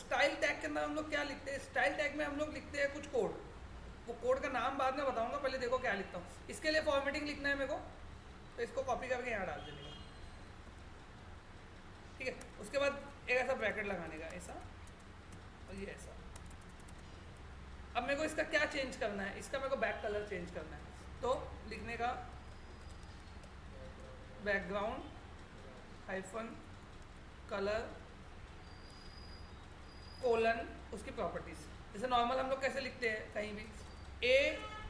Style tag के अंदर हम लोग क्या लिखते हैं, स्टाइल टैग में हम लोग लिखते हैं कुछ कोड, वो कोड का नाम बाद में बताऊंगा, पहले देखो क्या लिखता हूँ। इसके लिए फॉर्मेटिंग लिखना है मेरे को, तो इसको कॉपी करके यहाँ डाल देने का, ठीक है। उसके बाद एक ऐसा ब्रैकेट लगाने का, ऐसा और ये ऐसा। अब मेरे को इसका क्या चेंज करना है, इसका मेरे को बैक कलर चेंज करना है, तो लिखने का बैकग्राउंड हाइफन कलर कोलन उसकी प्रॉपर्टीज। जैसे नॉर्मल हम लोग कैसे लिखते हैं कहीं भी, a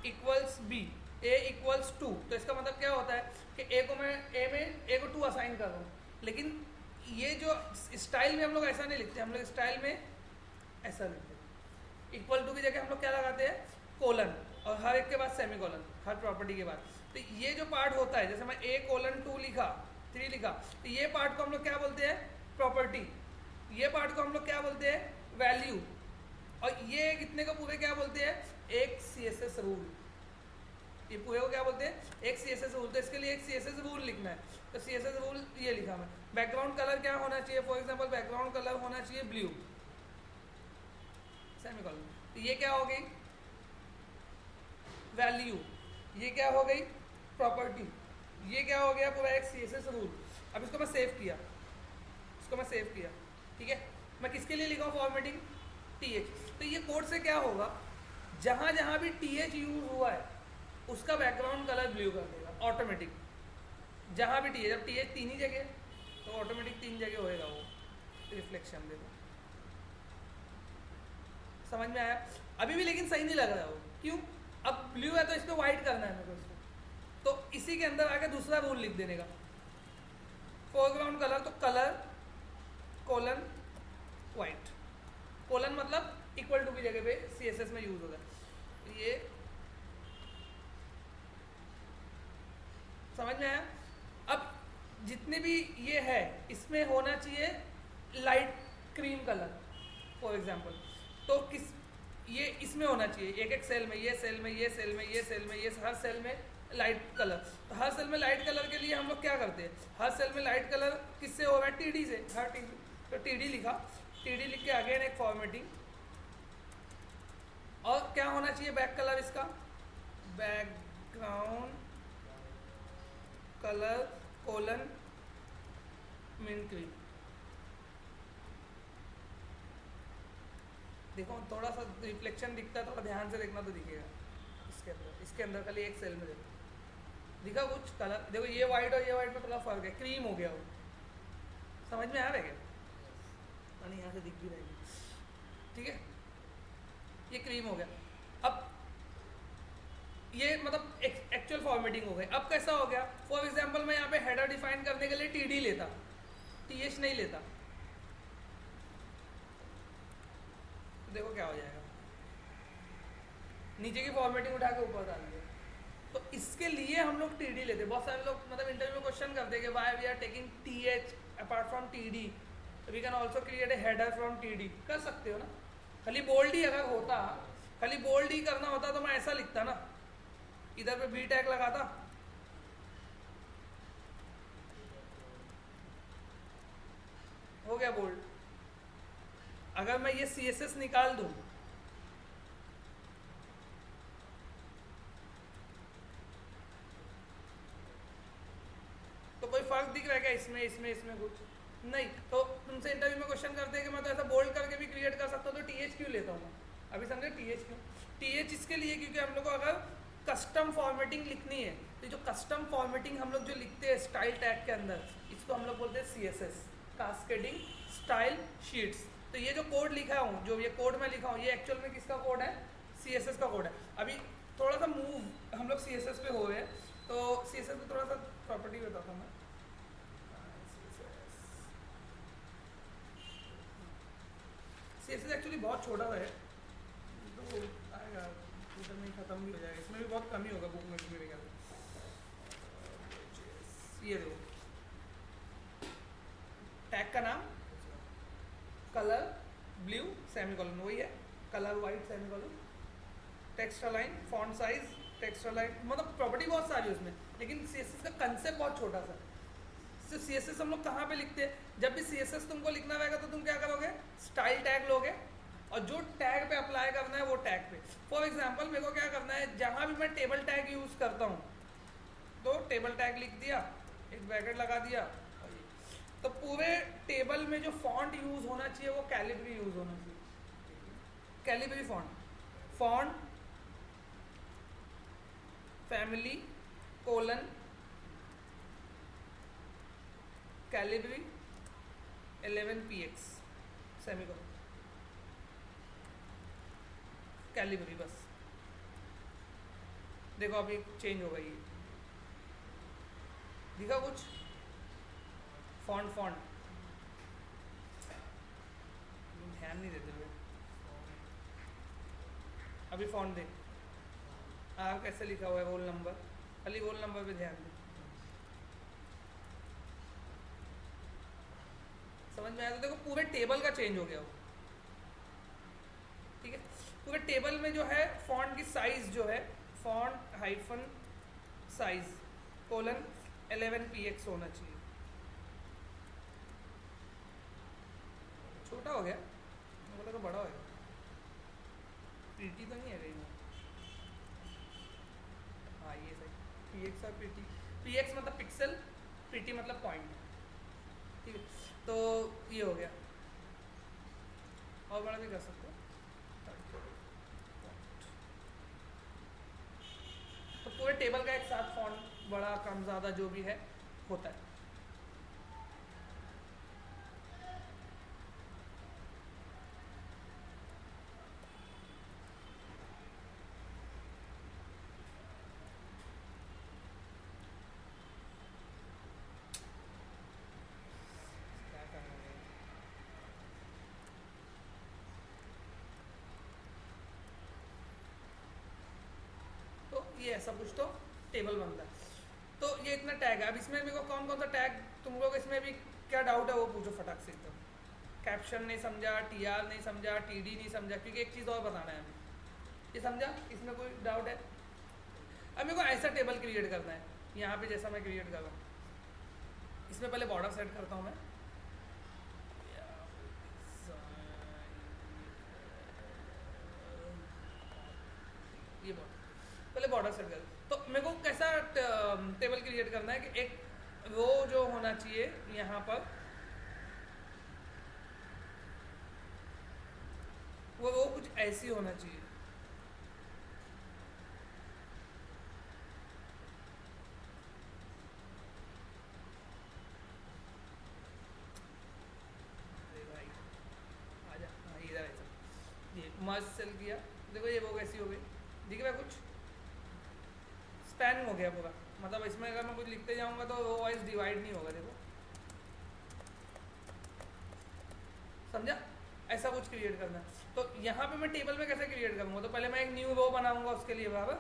equals B, a equals 2, तो इसका मतलब क्या होता है कि a को मैं a को 2 असाइन कर रहा हूँ। लेकिन ये जो स्टाइल में हम लोग ऐसा नहीं लिखते, हम लोग स्टाइल में ऐसा लिखते हैं। इक्वल टू की जगह हम लोग क्या लगाते हैं, कोलन, और हर एक के बाद सेमी कोलन, हर प्रॉपर्टी के बाद। तो ये जो पार्ट होता है, जैसे मैं a कोलन 2 लिखा, 3 लिखा, तो ये पार्ट को हम लोग क्या बोलते हैं, प्रॉपर्टी। ये पार्ट को हम लोग क्या बोलते हैं, वैल्यू। और ये कितने को पूरे क्या बोलते हैं, एक CSS रूल। ये पूरे को क्या बोलते हैं, एक CSS रूल। तो इसके लिए एक CSS रूल लिखना है, तो CSS रूल ये लिखा मैं। बैकग्राउंड कलर क्या होना चाहिए, फॉर एग्जांपल बैकग्राउंड कलर होना चाहिए ब्लू, सेमीकोलन। तो ये क्या हो गई, वैल्यू। ये क्या हो गई, प्रॉपर्टी। ये क्या हो गया, पूरा एक CSS रूल। अब इसको मैं सेव किया, इसको मैं सेव किया, ठीक है। मैं किसके लिए लिखा हूँ फॉर्मेटिंग, TH। तो ये कोड से क्या होगा, जहाँ जहाँ भी TH यूज हुआ है उसका बैकग्राउंड कलर ब्लू कर देगा ऑटोमेटिक। जहाँ भी TH, जब TH 3 ही जगह तो ऑटोमेटिक 3 जगह होएगा वो रिफ्लेक्शन। देखो समझ में आया अभी भी, लेकिन सही नहीं लग रहा है वो, क्यों, अब ब्लू है तो इस पर व्हाइट करना है मेरे को इसको। तो इसी के अंदर आके दूसरा रूल लिख देने का, फोरग्राउंड कलर, तो कलर कोलन व्हाइट। कोलन मतलब इक्वल टू की जगह पे CSS में यूज होता है। ये समझ में आया। अब जितने भी ये है इसमें होना चाहिए light cream colour for example. तो किस, ये इसमें होना चाहिए, एक एक सेल में, ये सेल में, ये सेल में, ये सेल में, ये हर सेल में लाइट कलर। तो हर सेल में लाइट कलर के लिए हम लोग क्या करते हैं, हर सेल में लाइट कलर किससे हो रहा है, TD से, हर TD। तो TD लिखा, TD लिख के अगेन एक फॉर्मेटिंग। और क्या होना चाहिए बैक कलर इसका, background colour colon mint cream. देखो थोड़ा सा रिफ्लेक्शन दिखता है, थोड़ा ध्यान से देखना तो दिखेगा। इसके अंदर खाली एक सेल में देखो दिखा कुछ कलर, देखो ये वाइट और ये वाइट में थोड़ा फर्क है, क्रीम हो गया वो। समझ में आ रहा है क्या, नहीं यहाँ से दिख भी रहेगी, ठीक है। ये क्रीम हो गया। अब ये मतलब एक्चुअल फॉर्मेटिंग हो गई। अब कैसा हो गया, फॉर एग्जांपल मैं यहाँ पे हेडर डिफाइन करने के लिए TD लेता, TH नहीं लेता, तो देखो क्या हो जाएगा, नीचे की फॉर्मेटिंग उठा के ऊपर डाल दिया। तो इसके लिए हम लोग TD लेते। बहुत सारे लोग मतलब इंटरव्यू में क्वेश्चन करते हैं कि why we are taking TH apart from TD, we can also create a header from TD। कर सकते हो ना, खाली बोल्ड ही अगर होता, खाली बोल्ड ही करना होता तो मैं ऐसा लिखता ना, इधर पे B टैग लगाता, हो गया बोल्ड। अगर मैं ये CSS निकाल दूं, तो कोई फर्क दिख रहा है क्या इसमें, इसमें कुछ नहीं। तो तुमसे इंटरव्यू में क्वेश्चन करते हैं कि मैं तो ऐसा बोल्ड करके भी क्रिएट कर सकता हूँ, तो TH क्यों लेता हूँ। अभी समझे TH क्यों, TH इसके लिए क्योंकि हम लोग को अगर कस्टम फॉर्मेटिंग लिखनी है, तो जो कस्टम फॉर्मेटिंग हम लोग जो लिखते हैं स्टाइल टैग के अंदर, इसको हम लोग बोलते हैं CSS, कास्केडिंग स्टाइल शीट्स। तो ये जो कोड लिखा हूँ, जो ये कोड मैं लिखा हूँ, ये एक्चुअल में किसका कोड है, CSS का कोड है। अभी थोड़ा सा मूव हम लोग CSS पे हो गए, तो CSS पे थोड़ा सा प्रॉपर्टी बताता हूँ मैं। CSS एक्चुअली बहुत छोटा है, तो आएगा ट्विटर में ख़त्म भी हो जाएगा, इसमें भी बहुत कमी होगा बुक में भी मेरे ख्याल से। ये देखो टैग का नाम कलर ब्लू सेमीकोलन, वही है, colour white semicolon, text align, font size, text align, मतलब प्रॉपर्टी बहुत सारी है उसमें, लेकिन CSS का कंसेप्ट बहुत छोटा सा। तो CSS हम लोग कहाँ पे लिखते हैं, जब भी CSS तुमको लिखना रहेगा तो तुम क्या करोगे, स्टाइल टैग लोगे और जो टैग पे अप्लाई करना है वो टैग पे। फॉर एग्जांपल मेरे को क्या करना है, जहाँ भी मैं टेबल टैग यूज़ करता हूँ तो टेबल टैग लिख दिया, एक ब्रैकेट लगा दिया, तो पूरे टेबल में जो फॉन्ट यूज़ होना चाहिए वो कैलिब्री यूज़ होना चाहिए। Calibri font, font family colon Calibri 11px semicolon Calibri. बस देखो अभी चेंज हो गई, दिखा कुछ फॉन्ट फॉन्ट ध्यान नहीं देते हुए। अभी फॉन्ट देख, आर कैसे लिखा हुआ है, रोल नंबर, खाली रोल नंबर पे ध्यान दे। समझ में आया? तो देखो पूरे टेबल का चेंज हो गया वो, ठीक है। पूरे टेबल में जो है फॉन्ट की साइज जो है font hyphen size colon 11px होना चाहिए। छोटा हो गया, मुझे बोला तो बड़ा हो गया। पीटी तो नहीं है कहीं में? हाँ ये सही, px और pt, px मतलब पिक्सल, pt मतलब पॉइंट, ठीक है। तो ये हो गया, और बड़ा भी कर सकते हो। तो पूरे टेबल का एक साथ फॉन्ट बड़ा कम ज़्यादा जो भी है होता है। क्या करना है? तो ये ऐसा कुछ तो टेबल बनता है। तो ये इतना टैग है। अब इसमें मेरे को कौन कौन सा टैग, तुम लोग इसमें भी क्या डाउट है वो पूछो फटाक से एकदम। कैप्शन नहीं समझा, टीआर नहीं समझा, टीडी नहीं समझा, क्योंकि एक चीज़ और बताना है हमें, ये समझा? इसमें कोई डाउट है? अब मेरे को ऐसा टेबल क्रिएट करना है, यहाँ पे जैसा मैं क्रिएट कर रहा हूँ। इसमें पहले बॉर्डर सेट करता हूँ मैं, ये बॉर्डर, पहले बॉर्डर सेट कर। तो मेरे को कैसा टेबल क्रिएट करना है कि एक रो जो होना चाहिए यहाँ पर, वो कुछ ऐसी होना चाहिए। अरे भाई आजा, हाँ इधर ऐसा, ये मर्ज सेल किया, देखो ये वो कैसी हो गई, दिख रहा है कुछ? स्पैन हो गया पूरा, मतलब इसमें अगर मैं कुछ लिखते जाऊंगा तो वो वाइज डिवाइड नहीं होगा, देखो समझा? ऐसा कुछ क्रिएट करना है। तो यहाँ पे मैं टेबल में कैसे क्रिएट करूँगा, तो पहले मैं एक न्यू रो बनाऊंगा उसके लिए, बराबर।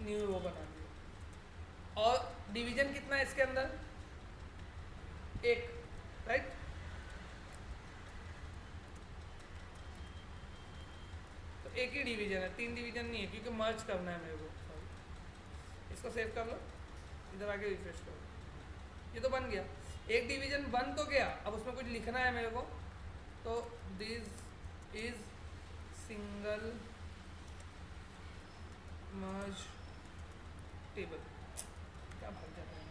न्यू रो बना दिया, और डिवीजन कितना है इसके अंदर? एक, राइट। तो एक ही डिवीजन है, 3 डिवीजन नहीं है, क्योंकि मर्ज करना है मेरे को। इसको सेव कर लो, इधर आके रिफ्रेश करो, ये तो बन गया। एक डिवीजन बन तो गया, अब उसमें कुछ लिखना है मेरे को, तो this is single merge table, क्या भाग जाता है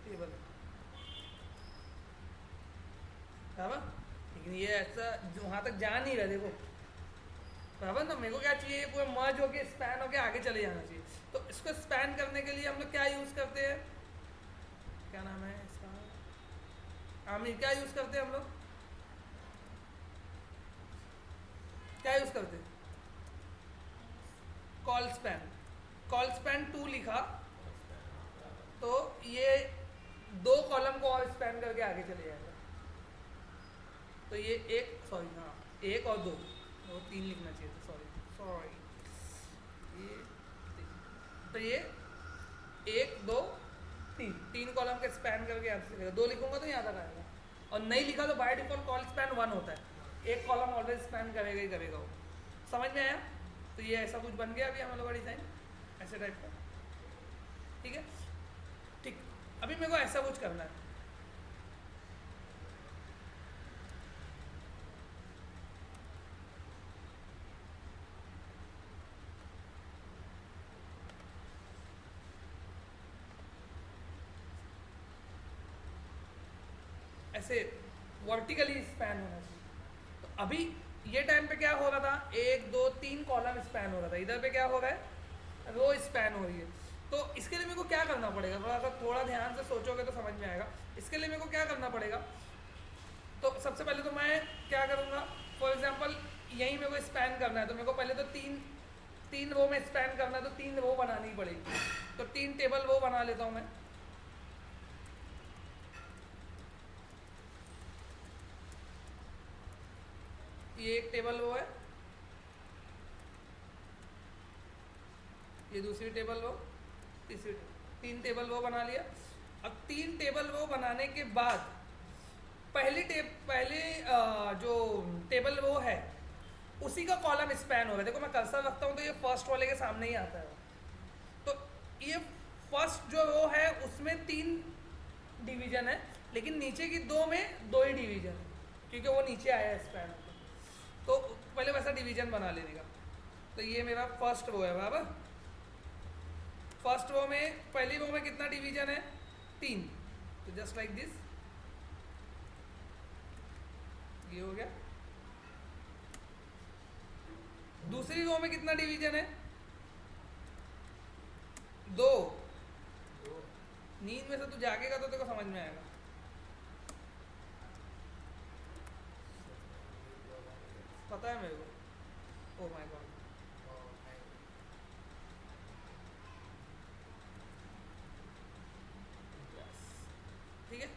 टेबल, बराबर। लेकिन ये ऐसा वहाँ तक जा नहीं रहा, देखो बराबर ना। मेरे को क्या चाहिए, पूरा मर्ज होके स्पैन होके आगे चले जाना चाहिए। तो इसको स्पैन करने के लिए हम लोग क्या यूज़ करते हैं, क्या नाम है इसका, आमिर, क्या यूज़ करते हैं हम लोग, क्या यूज़ करते हैं? Call span. कॉल स्पैन 2 लिखा तो ये 2 कॉलम को और स्पैन करके आगे चले जाएगा। तो ये एक, सॉरी हाँ, 1 और 2, 3 लिखना चाहिए था, सॉरी ये, तो ये 1 2 3 कॉलम के स्पैन करके यहाँ से 2 लिखूंगा तो यहाँ तक आएगा। और नहीं लिखा तो बाय डिफॉल्ट कॉल स्पैन 1 होता है, एक कॉलम ऑलवेज स्पैन करेगा ही करेगा वो। समझ में आया? तो ये ऐसा कुछ बन गया अभी हम लोग का डिज़ाइन, ऐसा ऐसे टाइप का, ठीक है। ठीक, अभी मेरे को ऐसा कुछ करना है। ऐसे वर्टिकली स्पैन होना चाहिए। तो अभी ये टाइम पे क्या हो रहा था, 1 2 3 कॉलम स्पैन हो रहा था, इधर पे क्या हो रहा है, रो स्पैन हो रही है। तो इसके लिए मेरे को क्या करना पड़ेगा, थोड़ा ध्यान से सोचोगे तो समझ में आएगा। इसके लिए मेरे को क्या करना पड़ेगा, तो सबसे पहले तो मैं क्या करूँगा, फॉर एग्जाम्पल यहीं मेरे को स्पैन करना है, तो मेरे को पहले तो तीन रो में स्पैन करना है, तो 3 रो बनानी पड़ेगी। तो 3 टेबल रो बना लेता हूँ मैं। ये एक टेबल रो है, ये दूसरी टेबल रो, तीसरी, 3 टेबल रो बना लिया। अब 3 टेबल रो बनाने के बाद पहले जो टेबल रो है उसी का कॉलम स्पैन होगा। देखो मैं कर्सर रखता हूँ तो ये फर्स्ट वाले के सामने ही आता है। तो ये फर्स्ट जो रो है उसमें 3 डिवीजन है, लेकिन नीचे की 2 में 2 ही डिवीजन है, क्योंकि वो नीचे आया है स्पैन। तो पहले वैसा डिवीजन बना लेने का। तो ये मेरा फर्स्ट रो है बराबर। फर्स्ट रो में, पहली रो में कितना डिवीजन है, 3। तो जस्ट लाइक दिस, ये हो गया। दूसरी रो में कितना डिवीजन है, 2। नींद में से तू जागेगा तो तेरे को समझ में आएगा। पता है मेरे को, ओह माय गॉड। ठीक है,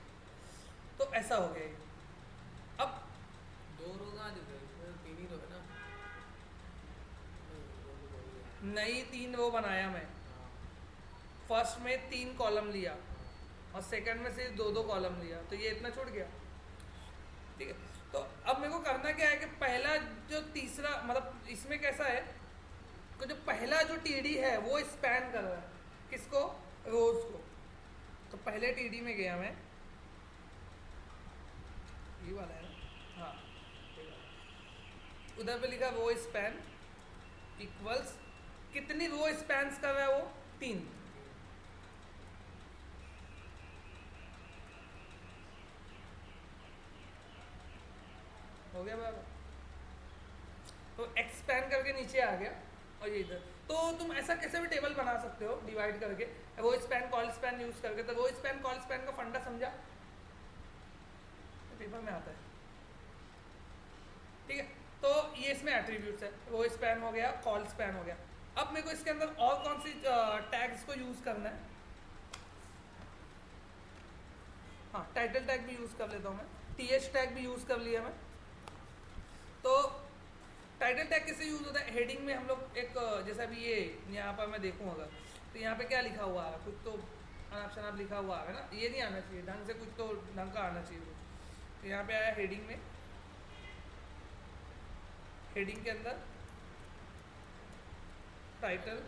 तो ऐसा हो गया ये। अब 2 रो कहाँ दिख रहे हैं, 3 ही तो है ना। नई 3 रो बनाया मैं। फर्स्ट में 3 कॉलम लिया और सेकंड में सिर्फ 2 कॉलम लिया, तो ये इतना छूट गया। ठीक है, तो अब मेरे को करना क्या है कि पहला जो तीसरा, मतलब इसमें कैसा है कि जो पहला जो टीडी है वो स्पैन कर रहा है किसको, रोज को। तो पहले टीडी में गया मैं, ये वाला है ना, हाँ, उधर पे लिखा रो स्पैन इक्वल्स, कितनी रो स्पैन्स कर रहा है वो, 3। हो गया बराबर। तो एक्सपैंड करके नीचे आ गया और ये इधर। तो तुम ऐसा कैसे भी टेबल बना सकते हो डिवाइड करके, row span col span use करके। तो रो स्पैन कॉल स्पैन का फंडा समझा, पेपर में आता है, ठीक है। तो ये इसमें एट्रीब्यूट्स है, रो स्पैन हो गया, कॉल स्पैन हो गया। अब मेरे को इसके अंदर और कौन सी टैग्स को यूज करना है, हाँ टाइटल टैग भी यूज कर लेता हूँ मैं, टीएच टैग भी यूज कर लिया मैं। तो टाइटल टैग कैसे यूज होता है, हेडिंग में हम लोग एक, जैसा भी ये यहाँ पर मैं देखूँ अगर, तो यहाँ पे क्या लिखा हुआ है, कुछ तो अनाप शनाप लिखा हुआ है ना, ये नहीं आना चाहिए ढंग से, कुछ तो ढंग का आना चाहिए कुछ। तो यहाँ पे आया हेडिंग में, हेडिंग के अंदर टाइटल,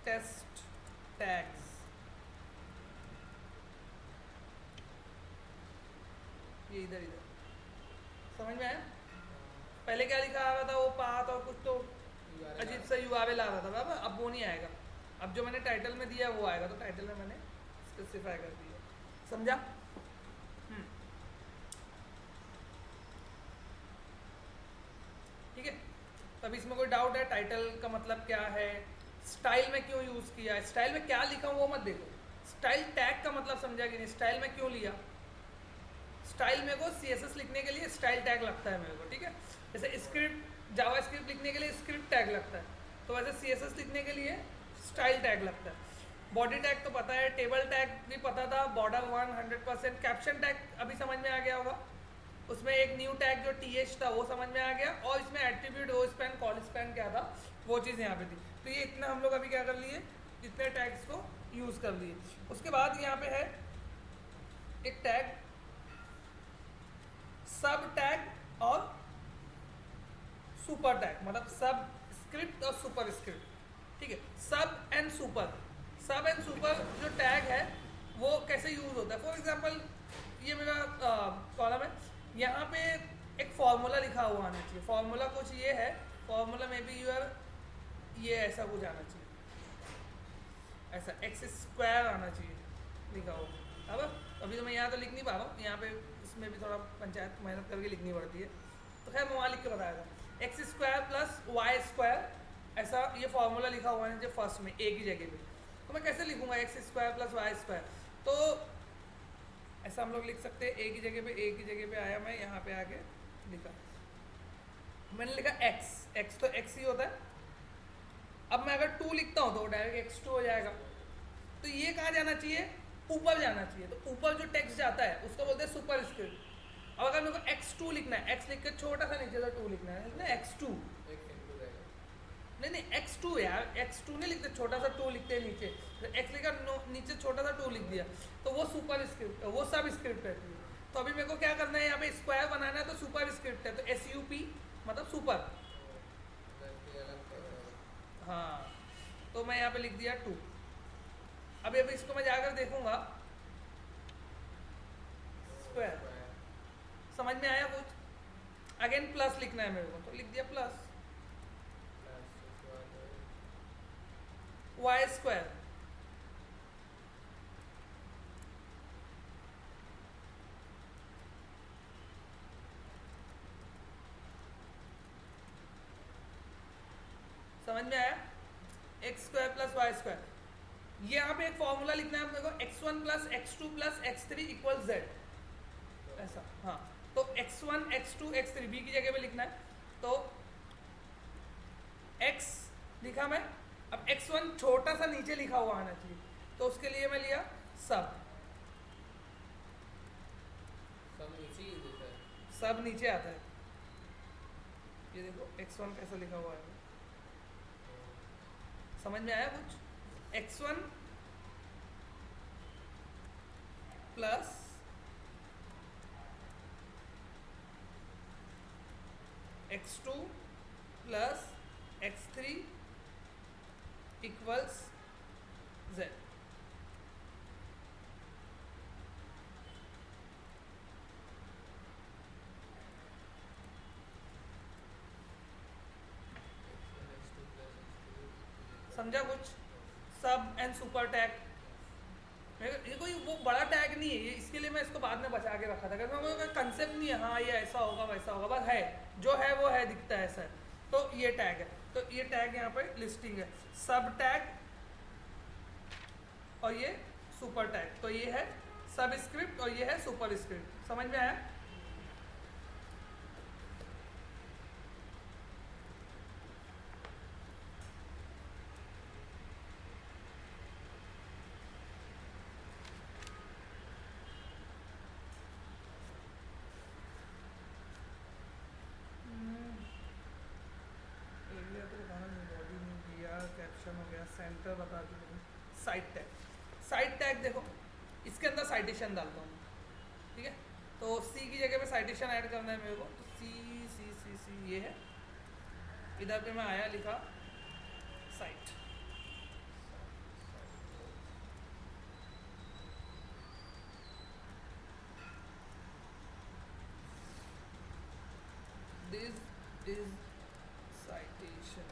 टेस्ट टैग्स, ये इधर समझ में आया। पहले क्या लिखा आ रहा था, वो पाथ और कुछ तो अजीब सा यूआरएल आ रहा था बाबा, अब वो नहीं आएगा। अब जो मैंने टाइटल में दिया वो आएगा। तो टाइटल में मैंने स्पेसिफाई कर दिया, समझा। ठीक है, तब इसमें कोई डाउट है, टाइटल का मतलब क्या है, स्टाइल में क्यों यूज किया है, स्टाइल में क्या लिखा वो मत देखो, स्टाइल टैग का मतलब समझा कि नहीं, स्टाइल में क्यों लिया। स्टाइल मेरे को सीएसएस लिखने के लिए स्टाइल टैग लगता है मेरे को, ठीक है। जैसे स्क्रिप्ट, जावा स्क्रिप्ट लिखने के लिए स्क्रिप्ट टैग लगता है, तो वैसे सीएसएस लिखने के लिए स्टाइल टैग लगता है। बॉडी टैग तो पता है, टेबल टैग भी पता था, बॉर्डर 100%, कैप्शन टैग अभी समझ में आ गया होगा, उसमें एक न्यू टैग जो टीएच था वो समझ में आ गया, और इसमें attribute, row span, col span क्या था वो चीज़ यहाँ पे थी। तो ये इतना हम लोग अभी क्या कर लिए, इतने टैग्स को यूज़ कर लिए। उसके बाद यहाँ पे है एक टैग सब टैग और सुपर टैग मतलब सब स्क्रिप्ट और सुपर स्क्रिप्ट, ठीक है। सब एंड सुपर जो टैग है वो कैसे यूज होता है। फॉर एग्जांपल ये मेरा कॉलम है, यहाँ पे एक फॉर्मूला लिखा हुआ आना चाहिए। फॉर्मूला कुछ ये है, फॉर्मूला में भी यूर ये ऐसा कुछ आना चाहिए, ऐसा एक्स स्क्वायर आना चाहिए लिखा हुआ। अब अभी तो मैं यहाँ तो लिख नहीं पा रहा हूँ, यहाँ पे इसमें भी थोड़ा पंचायत मेहनत करके लिखनी पड़ती है, तो खैर मैं वहाँ लिख के बताया था। X square plus Y square, ऐसा ये फॉर्मूला लिखा हुआ है जो फर्स्ट में एक ही जगह पे। तो मैं कैसे लिखूंगा X square plus Y square, तो ऐसा हम लोग लिख सकते हैं। एक ही जगह पे आया, मैं यहाँ पे आके लिखा, मैंने लिखा एक्स तो एक्स ही होता है। अब मैं अगर 2 लिखता हूँ तो डायरेक्ट x2 हो जाएगा। तो ये कहाँ जाना चाहिए, ऊपर जाना चाहिए। तो ऊपर जो टेक्स्ट जाता है उसको बोलते हैं सुपर स्क्रिप्ट। अब अगर मेरे को x2 लिखना है, x लिख के छोटा सा नीचे से 2 लिखना है ना, x2 नहीं x2 यार, x2 नहीं लिखते, छोटा सा 2 लिखते हैं नीचे, तो x लिखा नीचे छोटा सा 2 लिख दिया, तो वो सुपर स्क्रिप्ट, वो सब स्क्रिप्ट है। तो अभी मेरे को क्या करना है, यहाँ पे स्क्वायर बनाना है, तो सुपर स्क्रिप्ट है, तो SUP मतलब सुपर। हाँ, तो मैं यहाँ पे लिख दिया 2। अभी इसको मैं जाकर देखूंगा स्क्वायर, समझ में आया कुछ? अगेन प्लस लिखना है मेरे को, तो लिख दिया प्लस वाई स्क्वायर। समझ में आया? X square plus Y square. ये यहाँ पे एक फॉर्मूला लिखना है मेरे को, x1 plus x2 plus x3 equal z, ऐसा। हाँ, तो x1 x2 x3 b की जगह पे लिखना है। तो x लिखा मैं, अब x1 छोटा सा नीचे लिखा हुआ आना चाहिए, तो उसके लिए मैं लिया सब नीचे आता है। ये देखो x1 कैसा लिखा हुआ है, समझ में आया कुछ? x1 plus x2 plus x3 equals z। समझा कुछ? सब एंड सुपर टैग, ये कोई वो बड़ा टैग नहीं है ये, इसके लिए मैं इसको बाद में बचा के रखा था, क्योंकि कंसेप्ट नहीं है हाँ ये ऐसा होगा वैसा होगा, बस है जो है वो है, दिखता है ऐसा है। तो ये टैग है, तो ये टैग यहाँ पे लिस्टिंग है, सब टैग और ये सुपर टैग। तो ये है सब स्क्रिप्ट और ये है सुपर स्क्रिप्ट। समझ में आया? कैप्शन हो गया, सेंटर बता दी, साइट टैग देखो, इसके अंदर साइटेशन डालता हूँ, ठीक है। तो सी की जगह पे साइटेशन ऐड करना है मेरे को, तो सी सी सी सी ये है, इधर पे मैं आया लिखा साइट। दिस इज साइटेशन,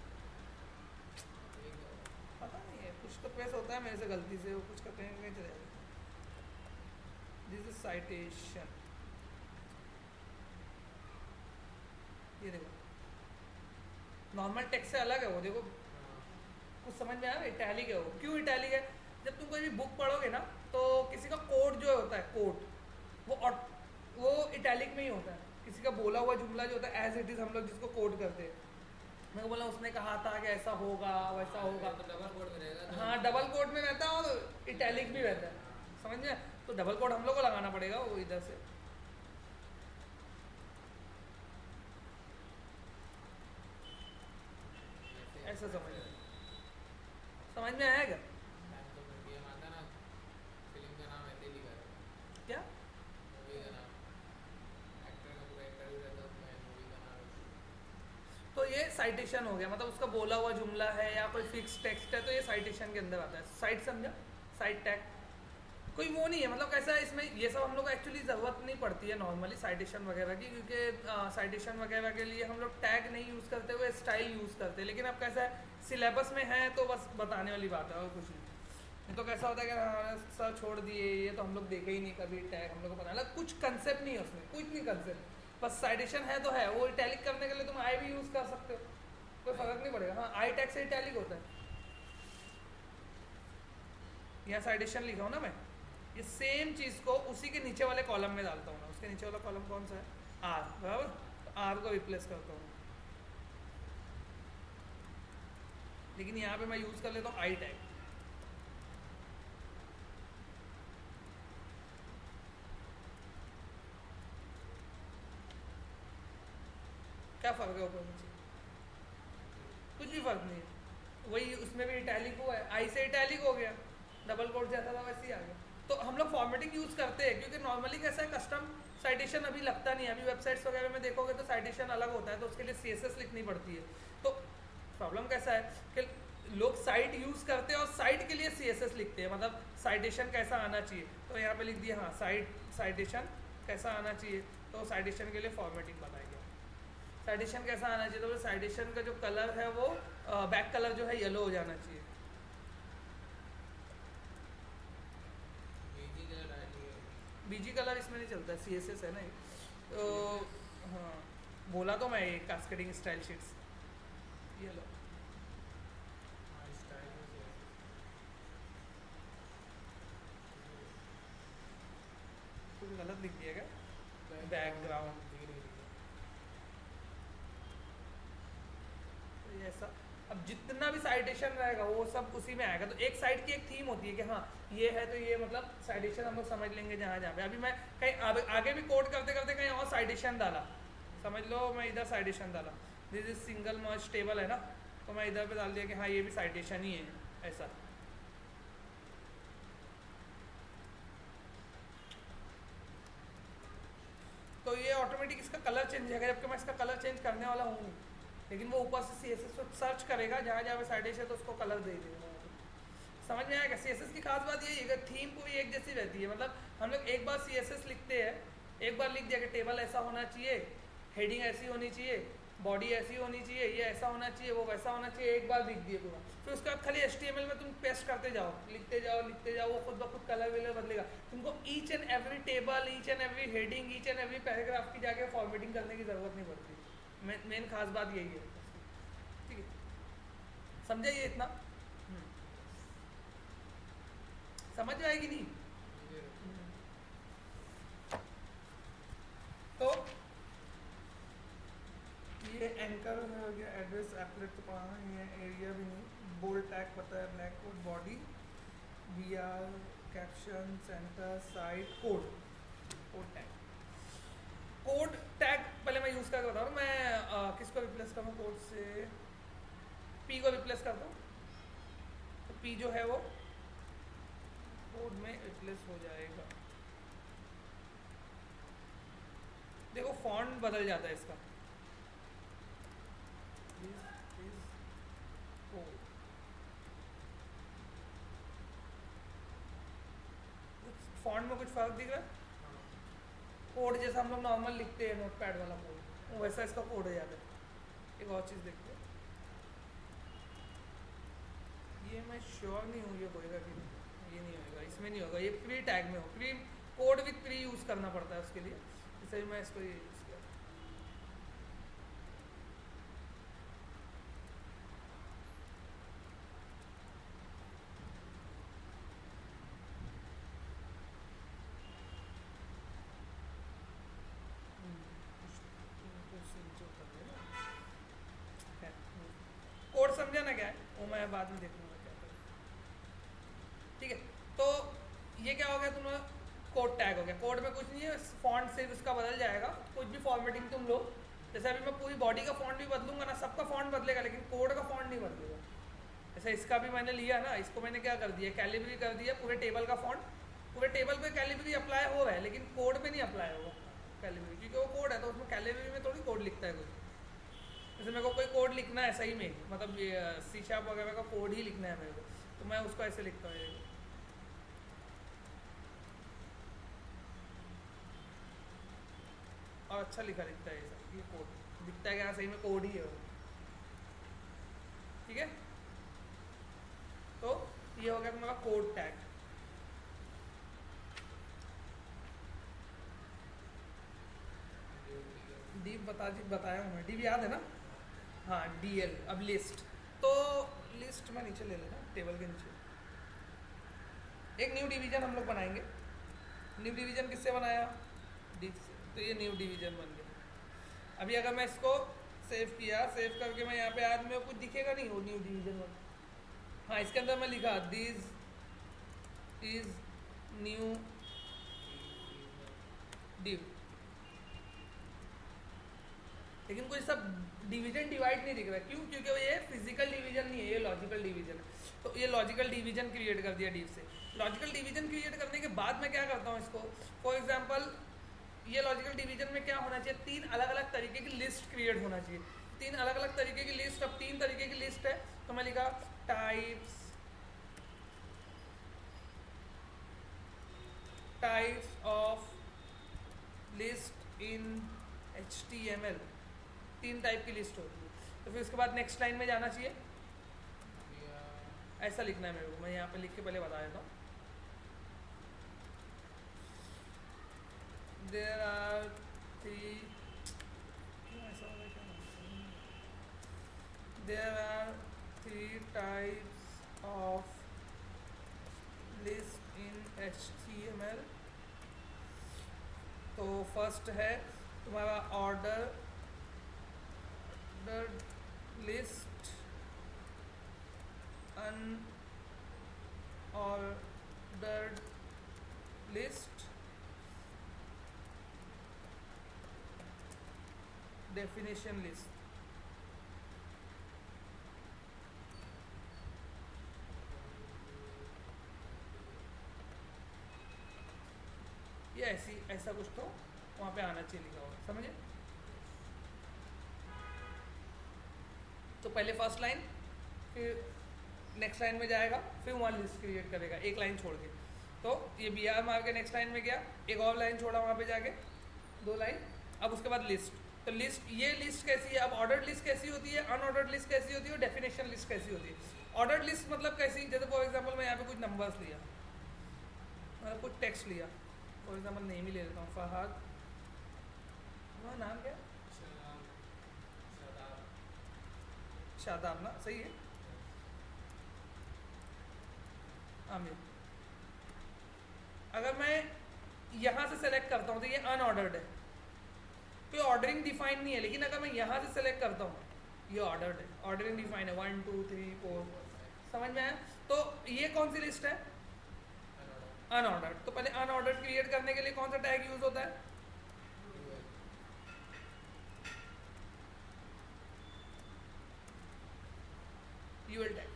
पता नहीं है कुछ तो प्रेस होता है मेरे से गलती से, वो कुछ करते हैं कहीं चले जाते। दिस इज साइटेशन, ये देखो नॉर्मल टेक्स्ट से अलग है वो, देखो कुछ समझ में आया? इटैलिक है वो। क्यों इटैलिक है? जब तुम कोई भी बुक पढ़ोगे ना, तो किसी का कोड जो होता है, कोड वो इटैलिक में ही होता है। किसी का बोला हुआ जुमला जो होता है एज इट इज हम लोग जिसको कोड करते हैं, मैं को बोला उसने कहा था कि ऐसा होगा वैसा होगा, तो डबल कोड में रहेगा। हाँ डबल कोड में रहता है और इटैलिक भी रहता है, समझ में? तो डबल कोड हम लोग को लगाना पड़ेगा वो इधर से। ऐसा समझ में आया क्या? तो गेम आता ना, फिल्म का नाम ऐसे ही लिखा है, क्या मूवी का नाम, एक्टर का पूरा एक्टर भी रहता है उसमें, मूवी का नाम। तो ये साइटेशन हो गया, मतलब उसका बोला हुआ जुमला है या कोई फिक्स टेक्स्ट है तो ये साइटेशन के अंदर आता है। साइट समझा, साइट टैग कोई वो नहीं है, मतलब कैसा है इसमें ये सब हम लोग को एक्चुअली ज़रूरत नहीं पड़ती है नॉर्मली साइटेशन वगैरह की, क्योंकि साइटेशन वगैरह के लिए हम लोग टैग नहीं यूज़ करते हुए स्टाइल यूज़ करते हैं। लेकिन अब कैसा है सिलेबस में है तो बस बताने वाली बात है और कुछ नहीं। तो कैसा होता है कि हाँ सर छोड़ दिए ये तो हम लोग देखे ही नहीं कभी टैग, हम लोग को पता नहीं, कुछ कंसेप्ट नहीं है उसमें, कुछ नहीं कंसेप्ट, बस साइटेशन है तो है। वो इटैलिक करने के लिए तुम आई भी यूज़ कर सकते हो, कोई फ़र्क नहीं पड़ेगा। हाँ आई टैग से इटैलिक होता है, यहाँ साइटेशन लिखा हूँ ना मैं, ये सेम चीज़ को उसी के नीचे वाले कॉलम में डालता हूँ ना। उसके नीचे वाला कॉलम कौन सा है, आर, बराबर, तो आर को रिप्लेस करता हूँ। लेकिन यहाँ पे मैं यूज़ कर लेता हूँ आई टैग। क्या फ़र्क है ऊपर नीचे, कुछ भी फ़र्क नहीं है, वही उसमें भी इटैलिक हुआ है, आई से इटैलिक हो गया, डबल कोट जैसा था वैसे ही आ गया। तो हम लोग फॉर्मेटिंग यूज़ करते हैं क्योंकि नॉर्मली कैसा है कस्टम साइटेशन अभी लगता नहीं है। अभी वेबसाइट्स वगैरह में देखोगे तो साइटेशन अलग होता है, तो उसके लिए CSS लिखनी पड़ती है। तो प्रॉब्लम कैसा है कि लोग साइट यूज़ करते हैं और साइट के लिए CSS लिखते हैं, मतलब साइटेशन कैसा आना चाहिए, तो यहाँ पे लिख दिया हाँ साइटेशन कैसा आना चाहिए, तो साइटेशन के लिए फॉर्मेटिंग बताएंगे। साइटेशन कैसा आना चाहिए, तो साइटेशन का जो कलर है वो बैक कलर जो है येलो हो जाना चाहिए। बीजी कलर इसमें नहीं चलता है, CSS है ना ये, तो हाँ बोला तो मैं ये कास्केडिंग स्टाइल शीट्स ये लो। कुछ गलत लिख दिया क्या, बैकग्राउंड तो ये ऐसा। अब जितना भी साइटेशन रहेगा वो सब उसी में आएगा। तो एक साइट की एक थीम होती है कि हाँ ये है तो ये मतलब साइटेशन हम लोग समझ लेंगे जहाँ जहाँ पे। अभी मैं कहीं आगे भी कोड करते करते कहीं और साइटेशन डाला, समझ लो मैं इधर साइटेशन डाला, this is single merge table है ना, तो मैं इधर पे डाल दिया कि हाँ ये भी साइटेशन ही है ऐसा। तो ये ऑटोमेटिक इसका कलर चेंज है, जबकि मैं इसका कलर चेंज करने वाला हूँ, लेकिन वो ऊपर से CSS को सर्च करेगा जहाँ जहाँ पे साइटेशन है तो उसको कलर दे देगा। समझ में आएगा। CSS की खास बात यही है कि थीम पूरी एक जैसी रहती है, मतलब हम लोग एक बार CSS लिखते हैं, एक बार लिख दिया कि टेबल ऐसा होना चाहिए, हेडिंग ऐसी होनी चाहिए, बॉडी ऐसी होनी चाहिए, ये ऐसा होना चाहिए, वो वैसा होना चाहिए, एक बार लिख दिए पूरा। फिर उसके बाद खाली HTML में तुम पेस्ट करते जाओ, लिखते जाओ, वो खुद ब खुद कलर विलर बदलेगा। तुमको each and every table, each and every heading, each and every paragraph की जाके फॉर्मेटिंग करने की ज़रूरत नहीं पड़ती। मेन खास बात यही है, ठीक है, समझे ये इतना? समझ में आएगी नहीं? तो ये एंकर हो गया, एड्रेस एपलेट तो पढ़ाना ही है, एरिया भी नहीं, बोल्ड टैग पता है, black code, body, BR, caption, centre, site, code tag. Code tag पहले मैं यूज़ करके बता रहा हूँ। मैं किसको रिप्लेस करूँ कोड से, P को रिप्लेस करता हूँ, तो P जो है वो कोड में रिप्लेस हो जाएगा। देखो फॉन्ट बदल जाता है इसका, फॉन्ट में कुछ फर्क दिख रहा है? कोड जैसा हम लोग नॉर्मल लिखते हैं नोटपैड वाला कोड, वैसा इसका कोड हो जाता है। एक और चीज़ देखते हैं, ये मैं श्योर नहीं हूँ ये होएगा कि नहीं, ये नहीं होएगा, इसमें नहीं होगा, ये प्री टैग में हो, pre code with pre use करना पड़ता है उसके लिए, इसलिए मैं इसको ये यूज़ किया। कोड समझा ना क्या है वो मैं बाद में देखूंगा क्या है। ठीक है, तो ये क्या हो गया, तुम कोड टैग हो गया। कोड में कुछ नहीं है, फॉन्ट सिर्फ उसका बदल जाएगा, कुछ भी फॉर्मेटिंग तुम लो, जैसे अभी मैं पूरी बॉडी का फॉन्ट भी बदलूंगा ना, सबका फॉन्ट बदलेगा लेकिन कोड का फॉन्ट नहीं बदलेगा। जैसे इसका भी मैंने लिया ना, इसको मैंने क्या कर दिया, कैलिबरी कर दिया, पूरे टेबल का फॉन्ट, पूरे टेबल पे कैलिबरी अप्लाई हो रहा है लेकिन कोड पे नहीं अप्लाई होगा कैलिबरी, क्योंकि वो कोड है तो उसमें कैलिबरी में थोड़ी कोड लिखता है कोई। जैसे मेरे को कोई कोड लिखना है सही में, मतलब ये सी शार्प वगैरह का कोड ही लिखना है मेरे को, तो मैं उसको ऐसे लिखता हूँ ये देखो। और अच्छा लिखा दिखता है ये सब, ये कोड दिखता है कि हाँ सही में कोड ही है वो, ठीक है। तो ये हो गया तुम्हारा कोड टैग। डिव बताया हूँ मैं, डिव याद है ना, हाँ डीएल। अब लिस्ट, तो लिस्ट में नीचे ले लेना, टेबल के नीचे एक न्यू डिवीजन हम लोग बनाएंगे। न्यू डिवीजन किससे बनाया, डिव से, तो ये न्यू डिवीजन बन गया। अभी अगर मैं इसको सेव किया, सेव करके मैं यहाँ पे आज मेरे को कुछ दिखेगा नहीं वो न्यू डिवीजन वाला, हाँ इसके अंदर मैं लिखा दिस इज न्यू डिव, लेकिन कोई सब डिवीजन डिवाइड नहीं दिख रहा। क्यों? क्योंकि ये फिजिकल डिवीजन नहीं है, ये लॉजिकल डिवीजन है। तो ये लॉजिकल डिवीजन क्रिएट कर दिया डिव से। लॉजिकल डिवीजन क्रिएट करने के बाद मैं क्या करता हूँ इसको, फॉर एग्जांपल ये लॉजिकल डिवीजन में क्या होना चाहिए, 3 अलग अलग तरीके की लिस्ट क्रिएट होना चाहिए, 3 अलग अलग तरीके की लिस्ट। अब 3 तरीके की लिस्ट है, तो मैं लिखा types of list in HTML, 3 type की लिस्ट होती है। तो फिर उसके बाद नेक्स्ट लाइन में जाना चाहिए, ऐसा लिखना है मेरे को, मैं यहाँ पे लिख के पहले बता देता हूँ। There are 3, there are 3 types of list in HTML। तो फर्स्ट है तुम्हारा order list, unordered list, definition list. ये ऐसा कुछ तो वहाँ पे आना चाहिए लिखा होगा, समझे। तो पहले फर्स्ट लाइन, फिर नेक्स्ट लाइन में जाएगा, फिर वहाँ लिस्ट क्रिएट करेगा एक लाइन छोड़ के। तो ये बी आर मार के नेक्स्ट लाइन में गया, एक और लाइन छोड़ा वहाँ पे जाके, 2 लाइन। अब उसके बाद लिस्ट, तो लिस्ट, ये लिस्ट कैसी है, अब ऑर्डर्ड लिस्ट कैसी होती है, अनऑर्डर्ड लिस्ट कैसी होती है, और डेफिनेशन लिस्ट कैसी होती है। ऑर्डर्ड लिस्ट मतलब कैसी, जैसे फॉर एग्जाम्पल मैं यहाँ पे कुछ नंबर्स लिया, मतलब कुछ टेक्स्ट लिया, फॉर एग्जाम्पल नेम ही ले लेता हूँ, फहद, वह नाम क्या, शादाब ना, सही है, आमिर। अगर मैं यहाँ से सेलेक्ट करता हूँ तो ये अनऑर्डर्ड है, कोई ऑर्डरिंग डिफाइन नहीं है, लेकिन अगर मैं यहाँ से सेलेक्ट करता हूँ ये ऑर्डर्ड है, ऑर्डरिंग डिफाइन है, 1 2 3 4, समझ में आया। तो ये कौन सी लिस्ट है, अनऑर्डर्ड। तो पहले अनऑर्डर्ड क्रिएट करने के लिए कौन सा टैग यूज होता है, यूएल टैग।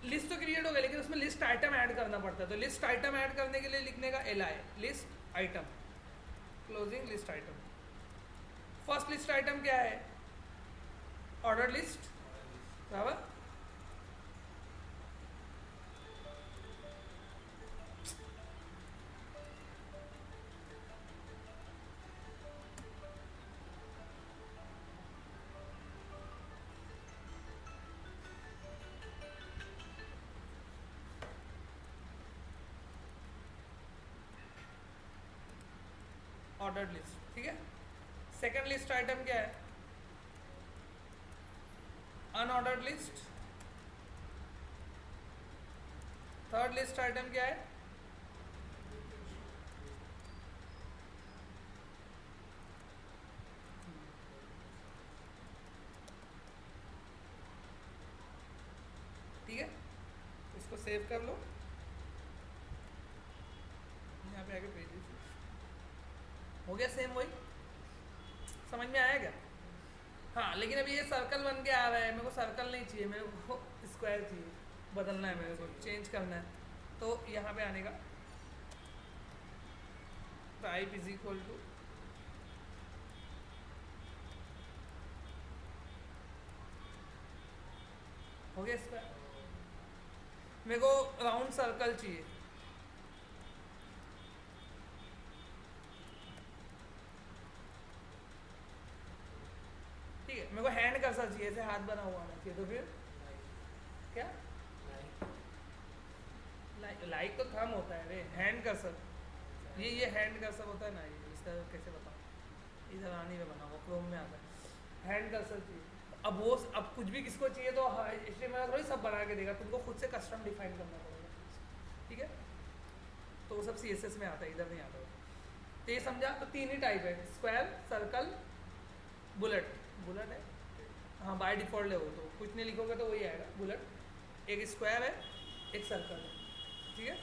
लिस्ट तो क्रिएट हो गया, लेकिन उसमें लिस्ट आइटम ऐड करना पड़ता है। तो लिस्ट आइटम ऐड करने के लिए लिखने का li, list item, closing list item. First list item क्या है, ऑर्डर लिस्ट, बराबर। ऑर्डर्ड लिस्ट, ठीक है। सेकंड लिस्ट आइटम क्या है, unordered list. Third list item क्या है, ठीक है। इसको सेव कर लो, यहाँ पे आके भेज दीजिए, हो गया सेम वही, समझ में आया क्या। हाँ, लेकिन अभी ये सर्कल बन के आ रहा है, मेरे को सर्कल नहीं चाहिए, मेरे को स्क्वायर चाहिए, बदलना है मेरे को, चेंज करना है। तो यहाँ पे आने का टाइप इज इक्वल टू गया स्क्वायर। मेरे को राउंड सर्कल चाहिए, ठीक है। मेरे को हैंड कर्सर चाहिए, ऐसे हाथ बना हुआ होना चाहिए, तो फिर क्या लाइक तो थंब होता है रे, हैंड कर्सर, ये हैंड कर्सर होता है ना, ये इस तरह कैसे बताऊँ, इधर आने में बना हुआ क्रोम में आता है, हैंड कर्सर चाहिए। अब वो अब कुछ भी किसको चाहिए तो इसलिए मैं थोड़ी सब बना के देगा, तुमको खुद से कस्टम डिफाइन करना पड़ेगा, ठीक है। तो वो सब CSS में आता है, इधर नहीं आता। तो ये समझा। तो 3 ही टाइप है, स्क्वायर, सर्कल, बुलेट। बुलेट है, हाँ बाय डिफ़ॉल्ट है वो, तो कुछ नहीं लिखोगे तो वही आएगा बुलेट। एक स्क्वायर है, एक सर्कल है, ठीक है।